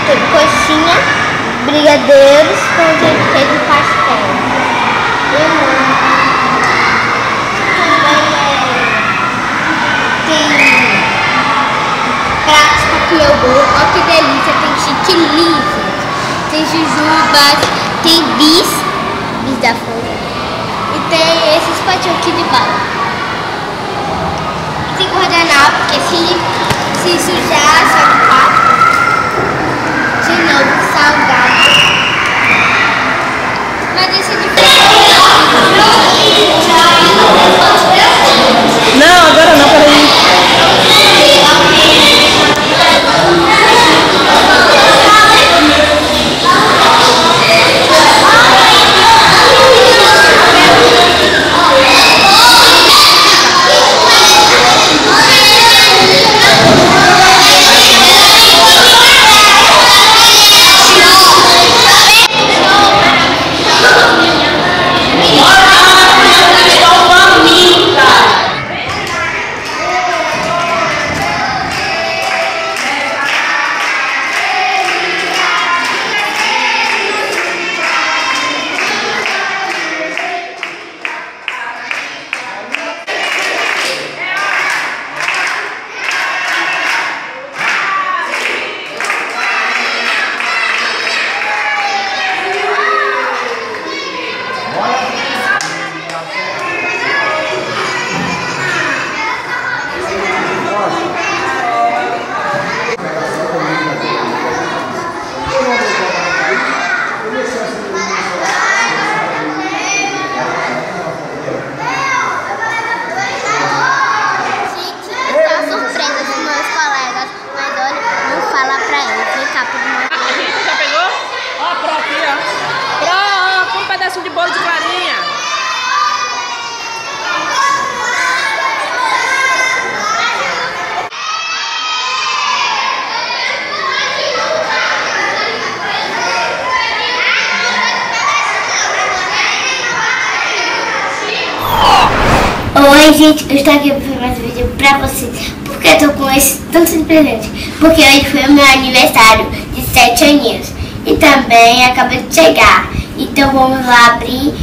Tem coxinha, brigadeiros com queijo e pastel. Tem pratos para comer o bolo. Olha que delícia, tem chiquilinho, tem jujubas, tem bis da folha. E tem esses patinhos aqui de bala. Tem guardanapo, porque se sujar, só de papo. De novo, salgado. Mas esse é diferente. Não, agora não, peraí. De bolo de farinha. Oi gente, eu estou aqui para fazer mais um vídeo pra vocês. Porque eu tô com esse tanto de presente. Porque hoje foi o meu aniversário de 7 aninhos. E também acabou de chegar. Então vamos lá abrir.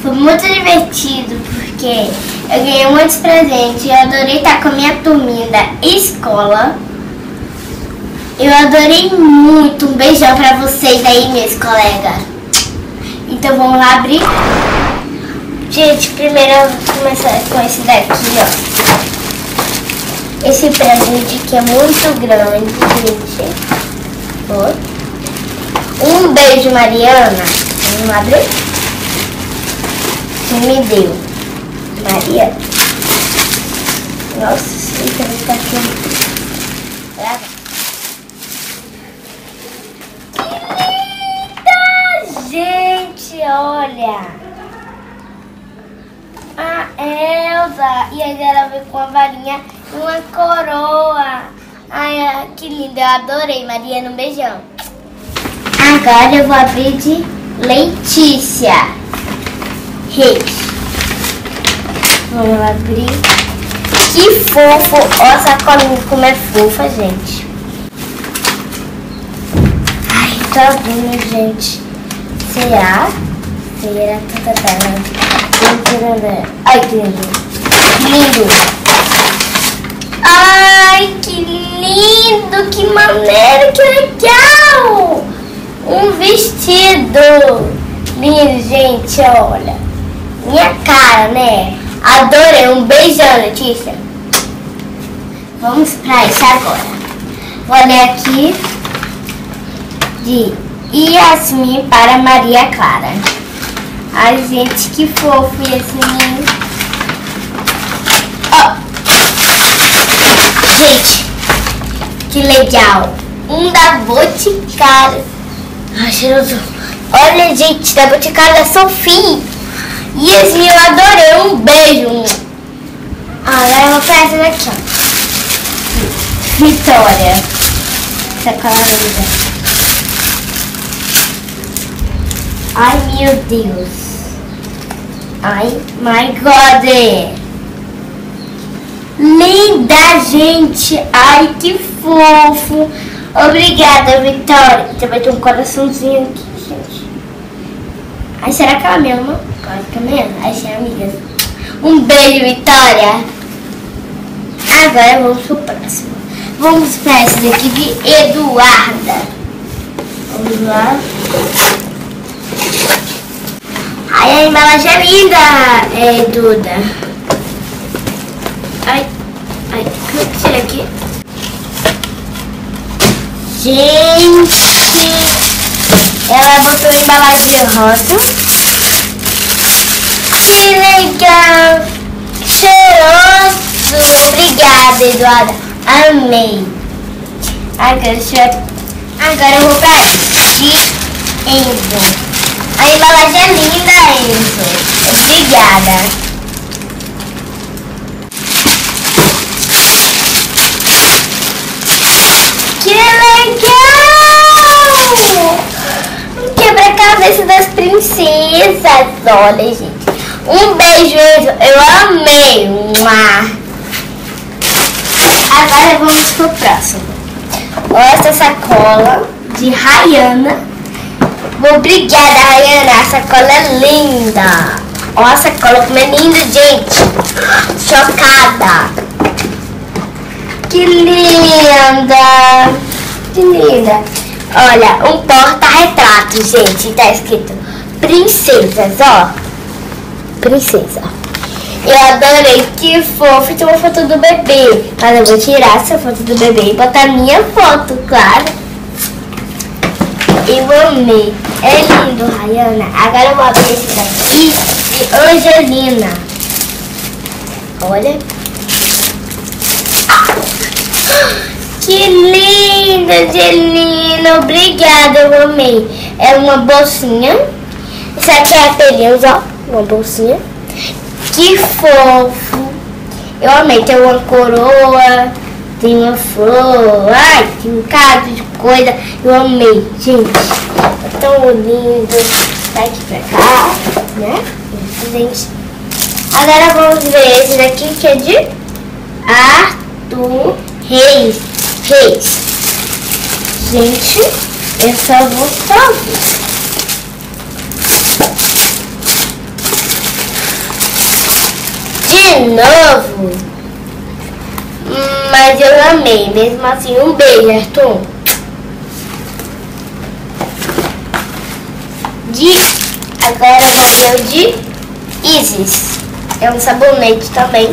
Foi muito divertido porque eu ganhei muitos presentes. Eu adorei estar com a minha turminha da escola. Eu adorei muito. Um beijão pra vocês aí, meus colegas. Então vamos lá abrir. Gente, primeiro eu vou começar com esse daqui, ó. Esse presente aqui é muito grande, gente. Ó. Um beijo, Mariana. Vamos abrir? Quem me deu? Maria. Nossa, esse presente tá aqui. Que linda, gente, olha. A Elsa. E aí ela veio com uma varinha e uma coroa. Ai, que linda. Eu adorei, Mariana. Um beijão. Agora eu vou abrir de Letícia Reis. Vamos abrir. Que fofo. Olha a sacolinha como é fofa, gente. Ai, tá vendo, gente. Será? Será que tá dando? Ai, que lindo. Que lindo. Ai, que lindo. Que maneiro, que legal. Um vestido. Lindo, gente, olha. Minha cara, né? Adorei. Um beijão, Letícia. Vamos pra isso agora. Vou ler aqui. De Yasmin para Maria Clara. Ai, gente, que fofo esse menino. Oh. Gente, que legal. Um da Boticário. Ai, cheiroso. Olha, gente, da Boticário da Sofia. E esse eu adorei. Um beijo. Agora eu vou pra essa daqui, ó. Vitória. Essa colorida. Ai, meu Deus. Ai, my God. Linda, gente. Ai, que fofo. Obrigada, Vitória. Também tem um coraçãozinho aqui, gente. Ai, será que ela me ama? Pode que me ama. Ai, sim, amigas. Um beijo, Vitória. Agora vamos pro próximo. Vamos para esse daqui de Eduarda. Vamos lá. Ai, a embalagem é linda, Duda. Ai, como que tira aqui? Gente, ela botou embalagem rosa. Que legal! Cheiroso! Obrigada, Eduarda. Amei. Agora eu vou pra de Enzo. A embalagem é linda, Enzo. Obrigada. Que legal! Um quebra-cabeça das princesas. Olha, gente. Um beijo, Enzo. Eu amei. Agora vamos pro próximo. Olha essa sacola de Rayana. Obrigada, Rayana. A sacola é linda. Olha a sacola como é linda, gente. Chocada. Que linda. Que linda. Olha, um porta-retrato, gente. Tá escrito princesas, ó. Princesa. Eu adorei, que fofo. Tem uma foto do bebê. Mas eu vou tirar essa foto do bebê e botar a minha foto, claro. Eu amei. É lindo, Rayana. Agora eu vou abrir esse daqui de Angelina. Olha. Que linda, Angelina. Obrigada, eu amei. É uma bolsinha. Isso aqui é pelinhos, ó. Uma bolsinha. Que fofo. Eu amei. Tem uma coroa. Tem uma flor. Ai, tem um bocado de coisa. Eu amei, gente. É tão lindo. Tá aqui pra cá, né? Gente. Agora vamos ver esse daqui que é de Arthur Reis. Gente, eu só vou fazer. De novo. Mas eu amei. Mesmo assim, um beijo, Arthur. Agora eu vou ver o de Isis. É um sabonete também.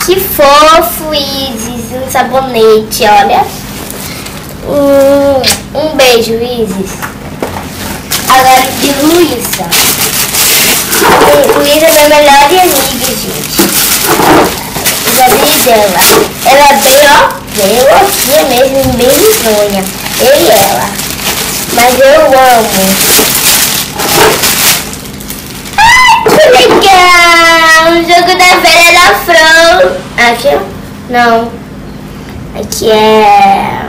Que fofo, Isis. Um sabonete, olha. Um beijo, Isis. Agora de Luísa. Luísa é minha melhor amiga, gente. Já vi dela. Ela é bem, ó, bem louquinha mesmo, bem risonha. Eu e ela. Mas eu amo. Ai, que legal! O jogo da Feira da Frozen. Aqui, ó. Não. Aqui é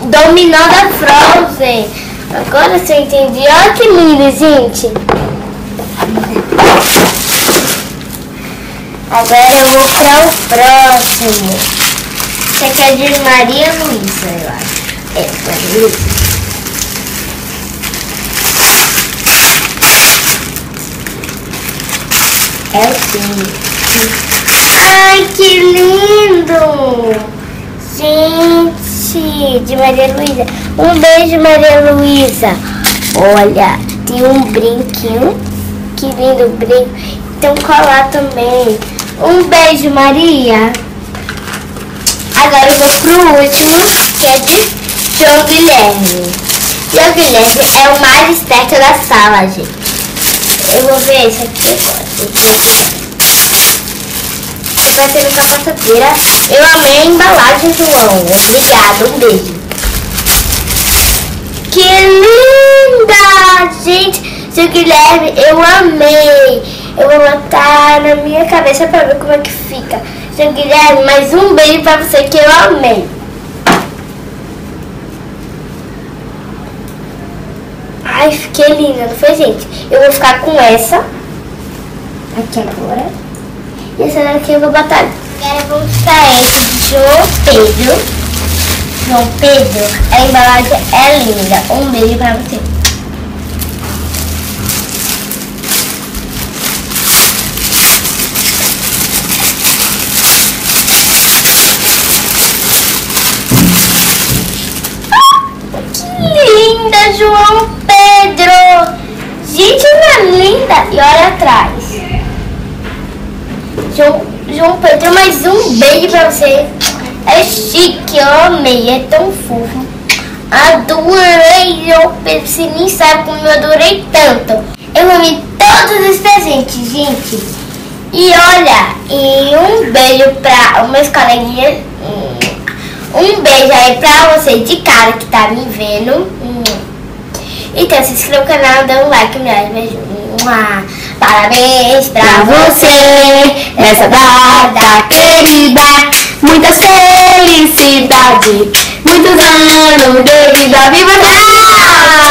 Dominó da Frozen. Agora você entendeu? Olha que lindo, gente. Agora eu vou para o próximo. Esse aqui é de Maria Luísa, eu acho. É, Maria Luísa. É assim. Ai, que lindo! Gente, de Maria Luísa. Um beijo, Maria Luísa. Olha, tem um brinquinho. Que lindo brinco. Tem um colar também. Um beijo, Maria. Agora eu vou pro último, que é de João Guilherme. João Guilherme é o mais esperto da sala, gente. Eu vou ver esse aqui agora. Vai ter no capaceteira. Eu amei a embalagem, João. Obrigada, um beijo. Que linda! Gente, João Guilherme, eu amei. Eu vou botar na minha cabeça pra ver como é que fica. João Guilherme, mais um beijo pra você que eu amei. Ai, fiquei linda, não foi, gente? Eu vou ficar com essa aqui agora. E essa daqui eu vou botar. Agora vamos para esse de João Pedro. João Pedro. A embalagem é linda. Um beijo pra você. Linda, João Pedro! Gente, ela é linda! E olha atrás. João Pedro, mais um beijo pra você. É chique, eu amei, é tão fofo. Adorei, João Pedro. Você nem sabe como eu adorei tanto. Eu amei todos os presentes, gente. E olha, e um beijo pra meus coleguinhas. Um beijo aí pra você de cara que tá me vendo. Então se inscreva no canal, dá um like, me dá um beijo. Parabéns pra você nessa data querida. Muitas felicidades, muitos anos de vida. Viva!